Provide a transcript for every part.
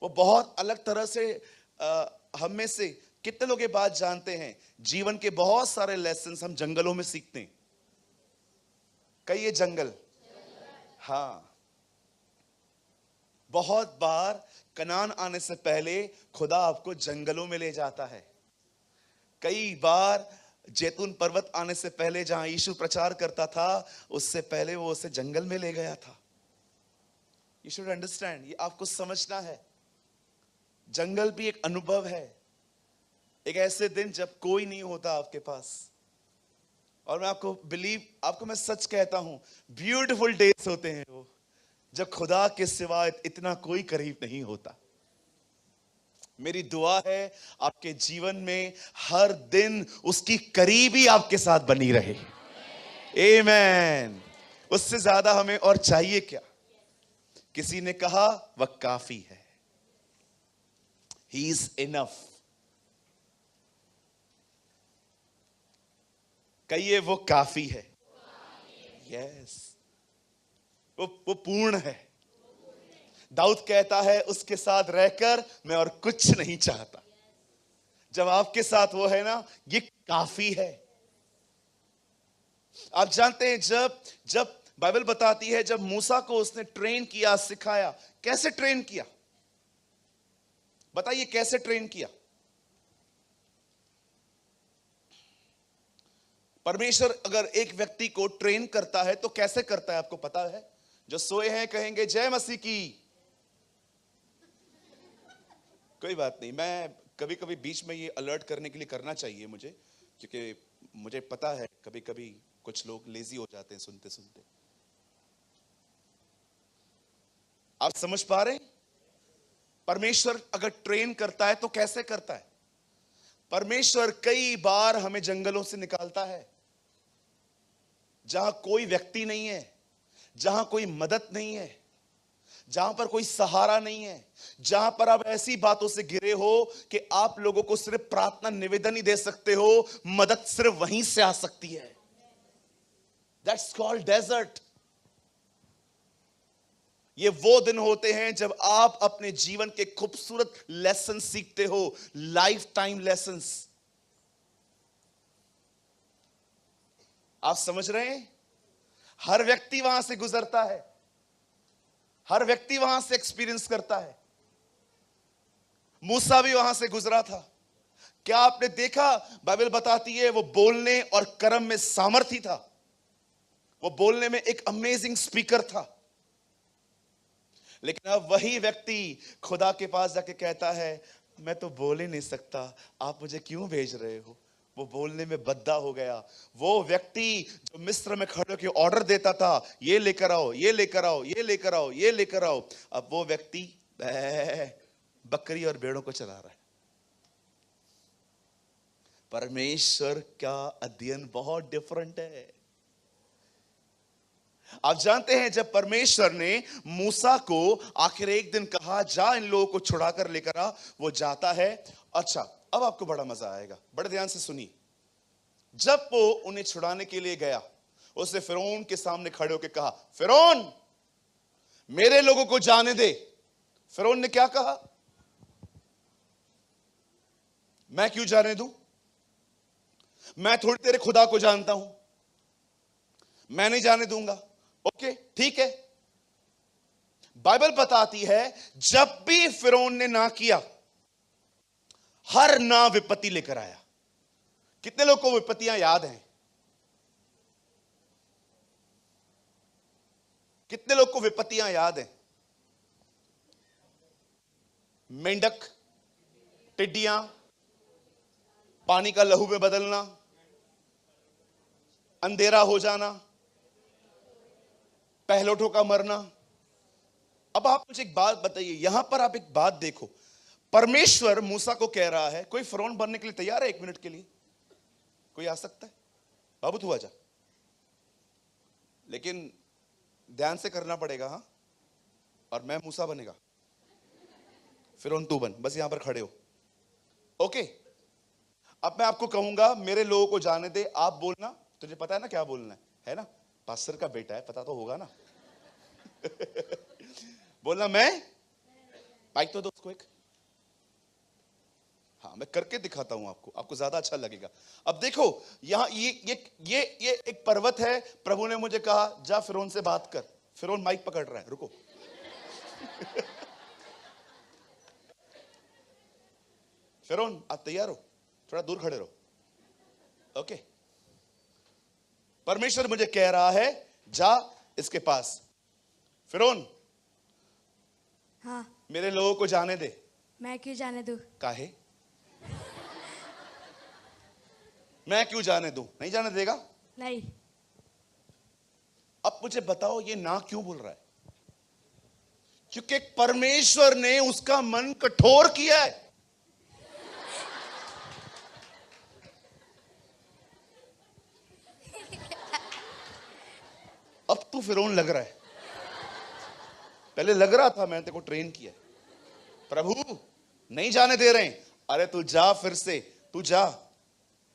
वो बहुत अलग तरह से हम में से कितने लोग ये बात जानते हैं, जीवन के बहुत सारे लेसन्स हम जंगलों में सीखते हैं। कई ये जंगल, हाँ, बहुत बार कनान आने से पहले खुदा आपको जंगलों में ले जाता है। कई बार जैतून पर्वत आने से पहले जहां यीशु प्रचार करता था, उससे पहले वो उसे जंगल में ले गया था। यू शुड अंडरस्टैंड, ये आपको समझना है। जंगल भी एक अनुभव है, एक ऐसे दिन जब कोई नहीं होता आपके पास। और मैं आपको मैं सच कहता हूं, ब्यूटीफुल डेज होते हैं वो, जब खुदा के सिवा इतना कोई करीब नहीं होता। मेरी दुआ है आपके जीवन में हर दिन उसकी करीबी आपके साथ बनी रहे। आमीन। उससे ज्यादा हमें और चाहिए क्या? किसी ने कहा वह काफी है। He is enough. कहिए वो काफी है। यस, वो पूर्ण है। दाऊद कहता है उसके साथ रहकर मैं और कुछ नहीं चाहता। जब आपके साथ वो है ना, ये काफी है। आप जानते हैं, जब जब बाइबल बताती है जब मूसा को उसने ट्रेन किया, सिखाया, कैसे ट्रेन किया? बताइए कैसे ट्रेन किया? परमेश्वर अगर एक व्यक्ति को ट्रेन करता है तो कैसे करता है आपको पता है? जो सोए हैं कहेंगे जय मसीह की। कोई बात नहीं, मैं कभी कभी बीच में ये अलर्ट करने के लिए करना चाहिए मुझे, क्योंकि मुझे पता है कभी कभी कुछ लोग लेजी हो जाते हैं सुनते सुनते। आप समझ पा रहे हैं? परमेश्वर अगर ट्रेन करता है तो कैसे करता है? परमेश्वर कई बार हमें जंगलों से निकालता है, जहां कोई व्यक्ति नहीं है, जहां कोई मदद नहीं है, जहां पर कोई सहारा नहीं है, जहां पर आप ऐसी बातों से घिरे हो कि आप लोगों को सिर्फ प्रार्थना निवेदन ही दे सकते हो, मदद सिर्फ वहीं से आ सकती है। That's called desert. ये वो दिन होते हैं जब आप अपने जीवन के खूबसूरत लेसन सीखते हो, लाइफ टाइम लेसन्स। आप समझ रहे हैं? हर व्यक्ति वहां से गुजरता है, हर व्यक्ति वहां से एक्सपीरियंस करता है। मूसा भी वहां से गुजरा था। क्या आपने देखा? बाइबल बताती है वो बोलने और कर्म में सामर्थी था। वो बोलने में एक अमेजिंग स्पीकर था। लेकिन अब वही व्यक्ति खुदा के पास जाके कहता है मैं तो बोल ही नहीं सकता, आप मुझे क्यों भेज रहे हो? वो बोलने में बद्दा हो गया। वो व्यक्ति जो मिस्र में खड़े होकर ऑर्डर देता था, ये लेकर आओ, ये लेकर आओ, ये लेकर आओ, ये लेकर आओ, अब वो व्यक्ति बकरी और भेड़ों को चला रहा है। परमेश्वर का अध्ययन बहुत डिफरेंट है। आप जानते हैं जब परमेश्वर ने मूसा को आखिर एक दिन कहा जा इन लोगों को छुड़ाकर लेकर आ, वो जाता है। अच्छा, अब आपको बड़ा मजा आएगा, बड़े ध्यान से सुनिए। जब वो उन्हें छुड़ाने के लिए गया, उसने फिरौन के सामने खड़े होकर कहा फिरौन मेरे लोगों को जाने दे। फिरौन ने क्या कहा? मैं क्यों जाने दूं? मैं थोड़ी तेरे खुदा को जानता हूं, मैं नहीं जाने दूंगा। ओके ठीक है। बाइबल बताती है जब भी फिरौन ने ना किया, हर ना विपत्ति लेकर आया। कितने लोग को विपत्तियां याद हैं? कितने लोग को विपत्तियां याद हैं? मेंढक, टिड्डियां, पानी का लहू में बदलना, अंधेरा हो जाना, पहलोठों का मरना। अब आप मुझे एक बात बताइए, यहां पर आप एक बात देखो, परमेश्वर मूसा को कह रहा है कोई फिरौन बनने के लिए तैयार है? एक मिनट के लिए कोई आ सकता है? बाबू तू आजा, लेकिन ध्यान से करना पड़ेगा। हाँ, और मैं मूसा बनेगा, फिरौन तू बन, बस यहां पर खड़े हो। ओके, अब मैं आपको कहूंगा मेरे लोगों को जाने दे, आप बोलना, तुझे पता है ना क्या बोलना है ना? पास्टर का बेटा है, पता तो होगा ना। बोलना मैं माइक तो दो उसको एक। हाँ, मैं करके दिखाता हूं आपको, आपको ज्यादा अच्छा लगेगा। अब देखो यहां ये एक पर्वत है। प्रभु ने मुझे कहा जा फिरौन से बात कर। फिरौन माइक पकड़ रहा है, रुको। फिरौन आप तैयार हो? थोड़ा दूर खड़े रहो। ओके, परमेश्वर मुझे कह रहा है जा इसके पास। फिरौन, हाँ। मेरे लोगों को जाने दे। मैं क्यों जाने दूं? काहे? मैं क्यों जाने दूं? नहीं जाने देगा? नहीं। अब मुझे बताओ ये ना क्यों बोल रहा है? क्योंकि परमेश्वर ने उसका मन कठोर किया है। अब तू फिरौन लग रहा है, पहले लग रहा था मैंने तेरे को ट्रेन किया। प्रभु नहीं जाने दे रहे हैं। अरे तू जा, फिर से तू जा,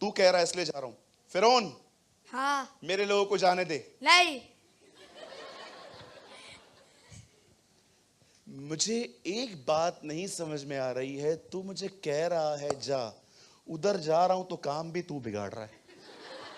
तू कह रहा है इसलिए जा रहा हूं। फिरौन, हाँ। मेरे लोगों को जाने दे। नहीं। मुझे एक बात नहीं समझ में आ रही है, तू मुझे कह रहा है जा, उधर जा रहा हूं तो काम भी तू बिगाड़ रहा है।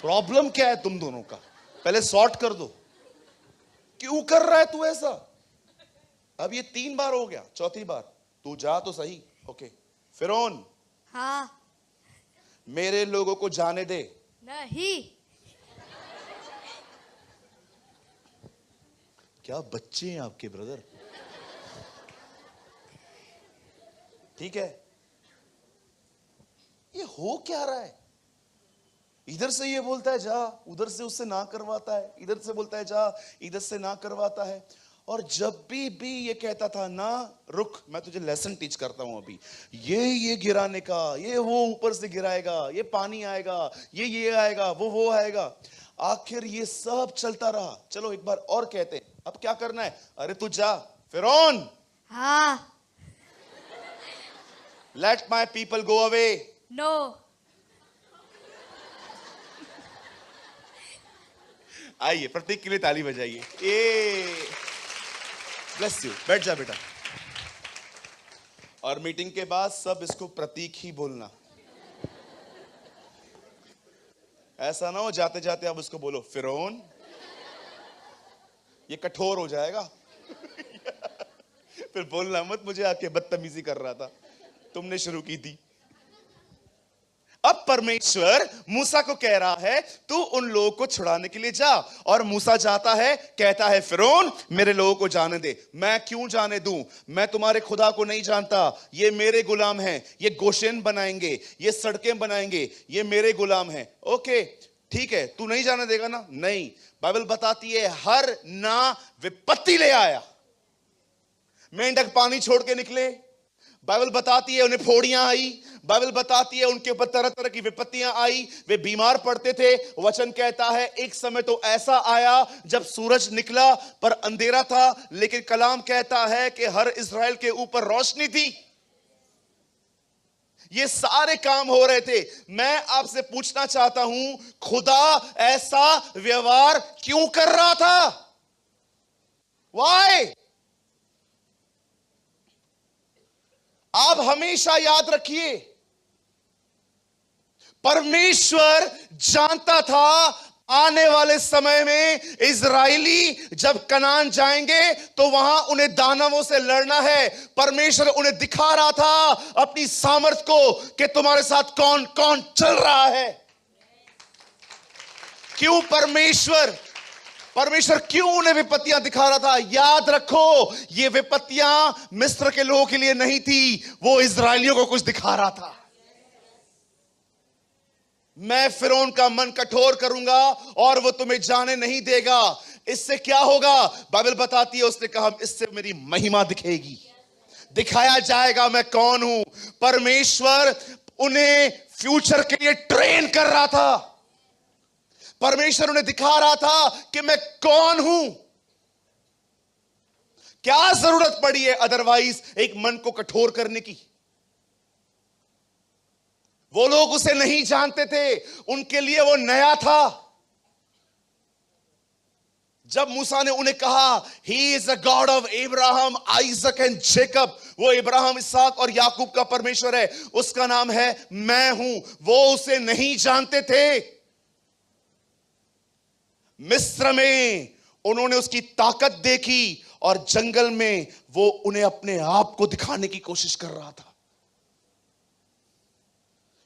प्रॉब्लम क्या है तुम दोनों का? पहले सॉर्ट कर दो। क्यों कर रहा है तू ऐसा? अब ये 3 बार हो गया, चौथी बार तू जा तो सही। ओके फिरौन, हाँ। मेरे लोगों को जाने दे। नहीं। क्या बच्चे हैं आपके ब्रदर? ठीक है, ये हो क्या रहा है? इधर से ये बोलता है जा, उधर से उससे ना करवाता है, इधर से बोलता है जा, इधर से ना करवाता है। और जब भी ये कहता था ना रुक, मैं तुझे लेसन टीच करता हूं अभी, ये गिराने का, ये वो ऊपर से गिराएगा, ये पानी आएगा, ये आएगा, वो आएगा। आखिर ये सब चलता रहा। चलो एक बार और कहते हैं, अब क्या करना है? अरे तू जा फिरौन। हाँ। Let my people go away. No. आइए प्रतीक के लिए ताली बजाइए। ब्लेस यू, बैठ जा बेटा। और मीटिंग के बाद सब इसको प्रतीक ही बोलना। ऐसा ना हो जाते जाते आप उसको बोलो फिरौन, ये कठोर हो जाएगा। फिर बोलना मत मुझे आके बदतमीजी कर रहा था, तुमने शुरू की थी। अब परमेश्वर मूसा को कह रहा है तू उन लोगों को छुड़ाने के लिए जा। और मूसा जाता है, कहता है फिरौन मेरे लोगों को जाने दे। मैं क्यों जाने दूं? मैं तुम्हारे खुदा को नहीं जानता। ये मेरे गुलाम हैं, ये गोशेन बनाएंगे, ये सड़कें बनाएंगे, ये मेरे गुलाम हैं। ओके ठीक है, तू नहीं जाने देगा ना? नहीं। बाइबल बताती है हर ना विपत्ति ले आया। मेंढक पानी छोड़ के निकले, बाइबल बताती है उन्हें फोड़ियां आई। बाइबल बताती है उनके ऊपर तरह तरह की विपत्तियां आई। वे बीमार पड़ते थे। वचन कहता है एक समय तो ऐसा आया जब सूरज निकला पर अंधेरा था, लेकिन कलाम कहता है कि हर इज़राइल के ऊपर रोशनी थी। ये सारे काम हो रहे थे। मैं आपसे पूछना चाहता हूं, खुदा ऐसा व्यवहार क्यों कर रहा था? Why? आप हमेशा याद रखिए, परमेश्वर जानता था आने वाले समय में इजराइली जब कनान जाएंगे तो वहां उन्हें दानवों से लड़ना है। परमेश्वर उन्हें दिखा रहा था अपनी सामर्थ को कि तुम्हारे साथ कौन कौन चल रहा है। क्यों परमेश्वर क्यों उन्हें विपत्तियां दिखा रहा था? याद रखो, ये विपत्तियां मिस्र के लोगों के लिए नहीं थी, वो इजराइलियों को कुछ दिखा रहा था। मैं फिरौन का मन कठोर करूंगा और वो तुम्हें जाने नहीं देगा। इससे क्या होगा? बाइबल बताती है उसने कहा इससे मेरी महिमा दिखेगी, दिखाया जाएगा मैं कौन हूं। परमेश्वर उन्हें फ्यूचर के लिए ट्रेन कर रहा था। परमेश्वर उन्हें दिखा रहा था कि मैं कौन हूं। क्या जरूरत पड़ी है अदरवाइज एक मन को कठोर करने की? वो लोग उसे नहीं जानते थे, उनके लिए वो नया था। जब मूसा ने उन्हें कहा he is the God of Ibrahim Isaac and Jacob, वो इब्राहिम इसहाक और याकूब का परमेश्वर है, उसका नाम है मैं हूं, वो उसे नहीं जानते थे। मिस्र में उन्होंने उसकी ताकत देखी और जंगल में वो उन्हें अपने आप को दिखाने की कोशिश कर रहा था।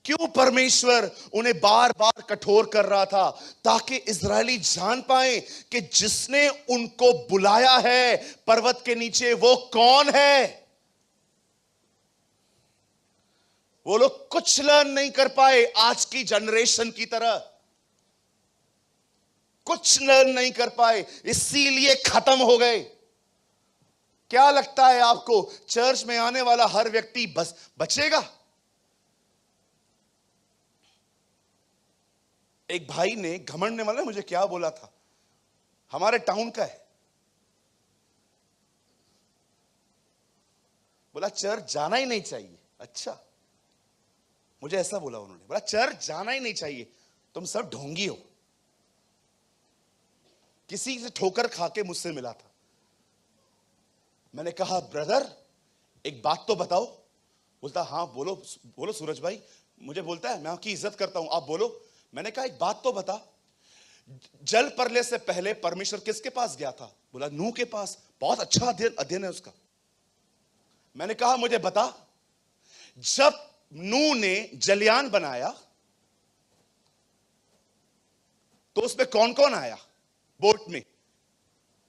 क्यों परमेश्वर उन्हें बार बार कठोर कर रहा था? ताकि इजरायली जान पाए कि जिसने उनको बुलाया है पर्वत के नीचे, वो कौन है। वो लोग कुछ लर्न नहीं कर पाए आज की जनरेशन की तरह, कुछ लर्न नहीं कर पाए, इसीलिए खत्म हो गए। क्या लगता है आपको, चर्च में आने वाला हर व्यक्ति बस बचेगा? एक भाई ने घमंड ने मतलब मुझे क्या बोला था, हमारे टाउन का है, बोला चर्च जाना ही नहीं चाहिए। अच्छा, मुझे ऐसा बोला उन्होंने, बोला चर्च जाना ही नहीं चाहिए, तुम सब ढोंगी हो। किसी से ठोकर खा के मुझसे मिला था। मैंने कहा ब्रदर एक बात तो बताओ। बोलता हाँ बोलो बोलो सूरज भाई। मुझे बोलता है मैं आपकी इज्जत करता हूं, आप बोलो। मैंने कहा एक बात तो बता, जल प्रलय से पहले परमेश्वर किसके पास गया था? बोला नूह के पास। बहुत अच्छा अध्ययन है उसका। मैंने कहा मुझे बता, जब नूह ने जलयान बनाया तो उसमें कौन कौन आया? बोट में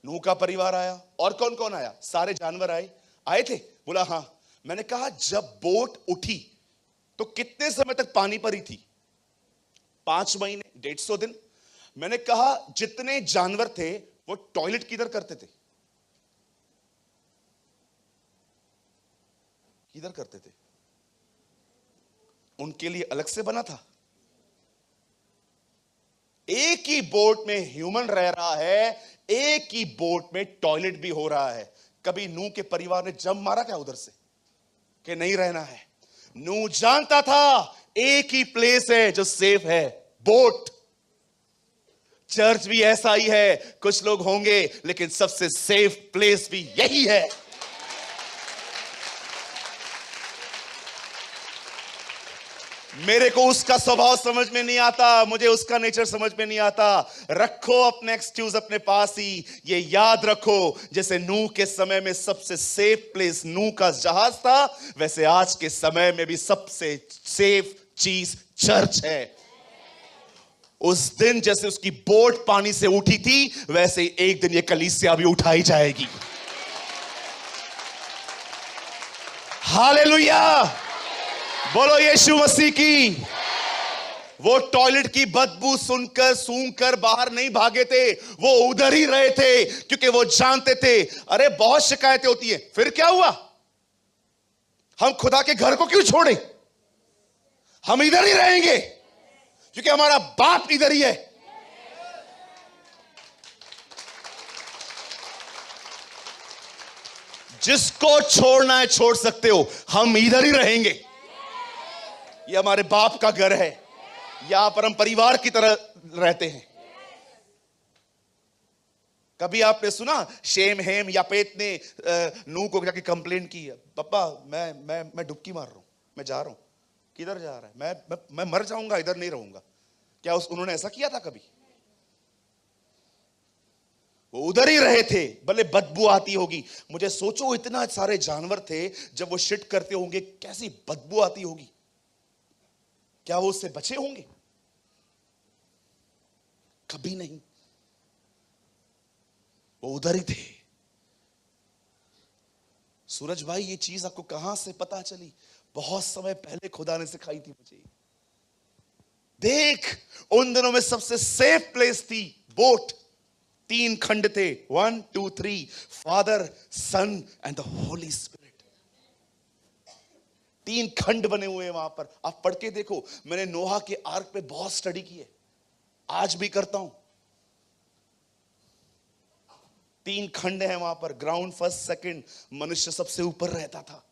नूह का परिवार आया, और कौन कौन आया? सारे जानवर आए थे? बोला हां। मैंने कहा जब बोट उठी तो कितने समय तक पानी पर ही थी? 5 महीने, 150 दिन। मैंने कहा जितने जानवर थे वो टॉयलेट किधर करते थे? किधर करते थे? उनके लिए अलग से बना था। एक ही बोट में ह्यूमन रह रहा है, एक ही बोट में टॉयलेट भी हो रहा है। कभी नूह के परिवार ने जम मारा क्या उधर से कि नहीं रहना है? नूह जानता था एक ही प्लेस है जो सेफ है, बोट। चर्च भी ऐसा ही है, कुछ लोग होंगे लेकिन सबसे सेफ प्लेस भी यही है। मेरे को उसका स्वभाव समझ में नहीं आता, मुझे उसका नेचर समझ में नहीं आता। रखो अपने एक्सक्यूज अपने पास ही। ये याद रखो, जैसे नूह के समय में सबसे सेफ प्लेस नूह का जहाज था, वैसे आज के समय में भी सबसे सेफ चीज चर्च है। उस दिन जैसे उसकी बोट पानी से उठी थी, वैसे एक दिन ये कलीसिया भी उठाई जाएगी। हालेलुया, बोलो यीशु मसीह की। वो टॉयलेट की बदबू सुनकर सूंघकर बाहर नहीं भागे थे, वो उधर ही रहे थे, क्योंकि वो जानते थे अरे बहुत शिकायतें होती हैं, फिर क्या हुआ, हम खुदा के घर को क्यों छोड़े, हम इधर ही रहेंगे क्योंकि हमारा बाप इधर ही है। जिसको छोड़ना है छोड़ सकते हो, हम इधर ही रहेंगे। ये हमारे बाप का घर है, यहां पर हम परिवार की तरह रहते हैं। कभी आपने सुना शेम हेम यापेत ने नूह को जाके कंप्लेन की है, पापा मैं डुबकी मार रहा हूं, मैं जा रहा हूं। किधर जा रहा है? मैं मर जाऊंगा, इधर नहीं रहूंगा। क्या उन्होंने ऐसा किया था कभी? वो उधर ही रहे थे, भले बदबू आती होगी। मुझे सोचो इतना सारे जानवर थे, जब वो शिट करते होंगे कैसी बदबू आती होगी। क्या वो उससे बचे होंगे? कभी नहीं, वो उधर ही थे। सूरज भाई ये चीज आपको कहां से पता चली? बहुत समय पहले खुदा ने सिखाई थी मुझे। देख, उन दिनों में सबसे सेफ प्लेस थी बोट। 3 खंड थे, 1 2 3, father son and the holy spirit. 3 खंड बने हुए हैं वहां पर, आप पढ़ के देखो। मैंने नोहा के आर्क पे बहुत स्टडी की है, आज भी करता हूं। 3 खंड हैं वहां पर, ग्राउंड, फर्स्ट, सेकंड। मनुष्य सबसे ऊपर रहता था,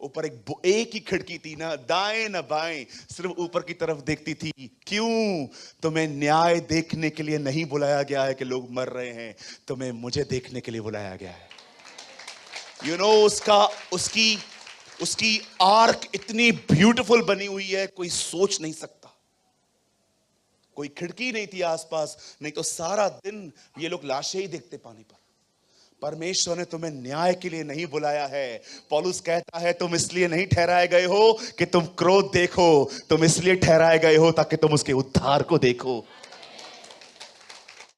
ऊपर एक ही खिड़की थी, ना दाएं ना बाएं, सिर्फ ऊपर की तरफ देखती थी। क्यों? तुम्हें न्याय देखने के लिए नहीं बुलाया गया है कि लोग मर रहे हैं, तुम्हें मुझे देखने के लिए बुलाया गया है। उसकी आर्क इतनी ब्यूटीफुल बनी हुई है, कोई सोच नहीं सकता। कोई खिड़की नहीं थी आसपास, नहीं तो सारा दिन ये लोग लाशें ही देखते पानी पर। परमेश्वर ने तुम्हें न्याय के लिए नहीं बुलाया है। पौलुस कहता है तुम इसलिए नहीं ठहराए गए हो कि तुम क्रोध देखो, तुम इसलिए ठहराए गए हो ताकि तुम उसके उद्धार को देखो।